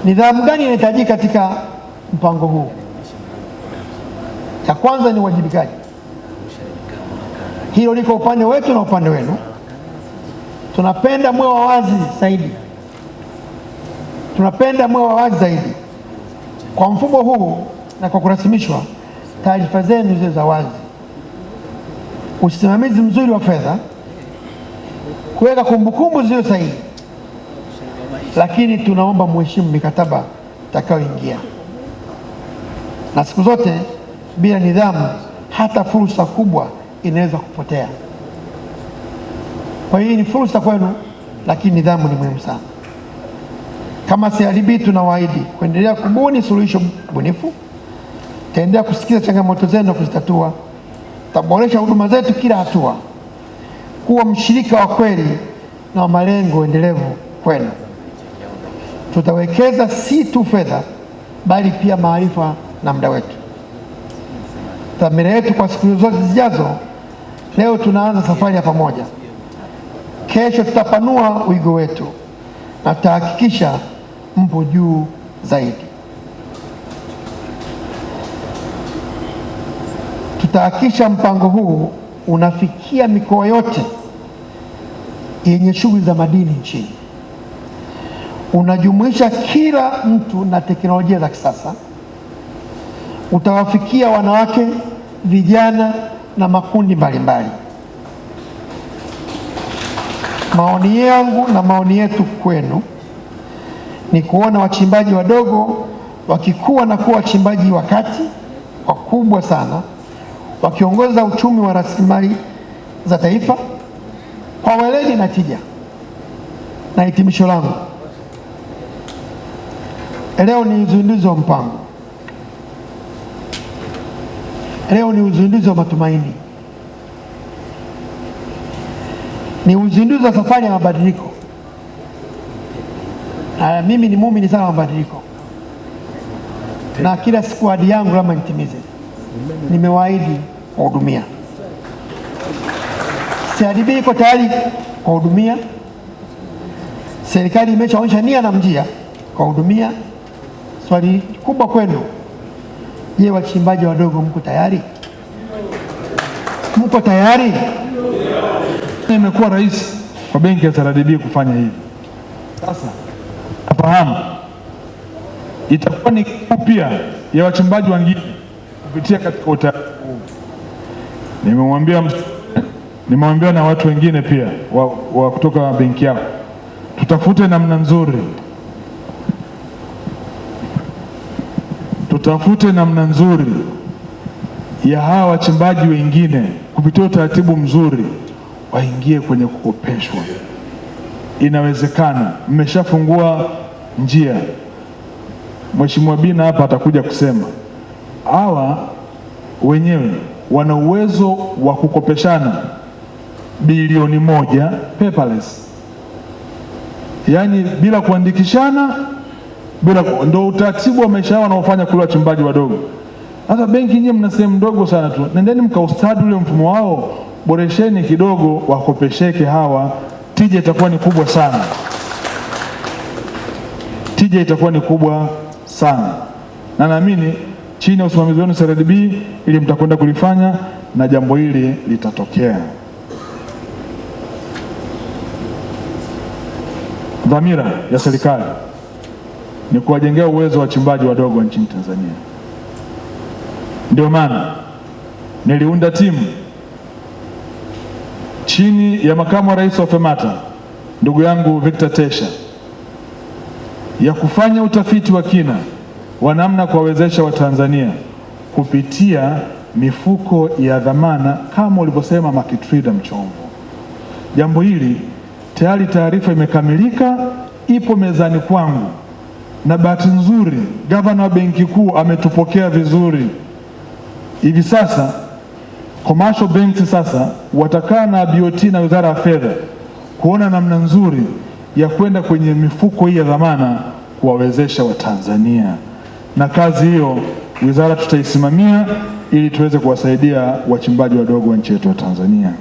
Nidhamu gani inahitajika katika mpango huu? Cha kwanza ni uwajibikaji. Hilo liko upande wetu na upande wenu. Tunapenda mwe wawazi zaidi, tunapenda mwe wawazi zaidi. Kwa mfumo huu na kwa kurasimishwa, taarifa zenu ziwe za wazi, usimamizi mzuri wa fedha, kuweka kumbukumbu ziwe sahihi, lakini tunaomba mheshimu mikataba itakayoingia. Na siku zote bila nidhamu hata fursa kubwa inaweza kupotea. Kwa hiyo ni fursa kwenu, lakini nidhamu ni muhimu sana. Kama CRDB tunawaahidi kuendelea kubuni suluhisho bunifu, tutaendelea kusikiza changamoto zenu na kuzitatua, tutaboresha huduma zetu kila hatua, kuwa mshirika wa kweli na malengo endelevu kwenu. Tutawekeza si tu fedha, bali pia maarifa na muda wetu. Dhamira yetu kwa siku zote zijazo, leo tunaanza safari ya pamoja. Kesho tutapanua wigo wetu na tutahakikisha mpo juu zaidi. Tutahakikisha mpango huu unafikia mikoa yote yenye shughuli za madini nchini. Unajumuisha kila mtu na teknolojia za kisasa. Utawafikia wanawake, vijana na makundi mbalimbali. Maoni yangu na maoni yetu kwenu ni kuona wachimbaji wadogo wakikua na kuwa wachimbaji wa kati wakubwa sana, wakiongoza uchumi wa rasilimali za taifa kwa weledi na tija. Na hitimisho langu leo ni uzinduzi wa mpango. Leo ni uzinduzi wa matumaini, ni uzinduzi wa safari ya mabadiliko. Na mimi ni muumini sana wa mabadiliko, na kila siku ahadi yangu lazima nitimize. Nimewaahidi kuhudumia. CRDB iko tayari kuhudumia. Serikali imeshaonyesha nia na njia kuhudumia. Swali kubwa kwenu, je, wachimbaji wadogo mko tayari? Mko tayari? Imekuwa rahisi kwa benki ya CRDB kufanya hivi. Sasa nafahamu itakuwa ni pia ya wachimbaji wengine kupitia katika utaratibu huu. Nimemwambia na watu wengine pia wa kutoka benki yako, tutafute namna nzuri ya hawa wachimbaji wengine kupitia utaratibu mzuri waingie kwenye kukopeshwa. Inawezekana, mmeshafungua njia. Mheshimiwa Bina hapa atakuja kusema hawa wenyewe wana uwezo wa kukopeshana bilioni 1 paperless, yaani bila kuandikishana, ndio utaratibu wa maisha yao wanaofanya kule wachimbaji wadogo. Hata benki nyinyi mna sehemu ndogo sana tu, nendeni mkaustadi ule mfumo wao, boresheni kidogo, wakopesheke hawa. Tija itakuwa ni kubwa sana, na naamini chini ya usimamizi wenu CRDB ili mtakwenda kulifanya na jambo hili litatokea. Dhamira ya serikali ni kuwajengea uwezo wa wachimbaji wadogo nchini Tanzania. Ndio maana niliunda timu chini ya makamu wa rais wa FEMATA ndugu yangu Victor Tesha ya kufanya utafiti wa kina wa namna kuwawezesha Watanzania kupitia mifuko ya dhamana kama ulivyosema Market Freedom Chombo. Jambo hili tayari taarifa imekamilika, ipo mezani kwangu, na bahati nzuri gavana wa Benki Kuu ametupokea vizuri. Hivi sasa commercial banks sasa watakaa na BOT na Wizara ya Fedha kuona namna nzuri ya kwenda kwenye mifuko hii ya dhamana kuwawezesha Watanzania, na kazi hiyo wizara tutaisimamia ili tuweze kuwasaidia wachimbaji wadogo wa nchi yetu ya Tanzania.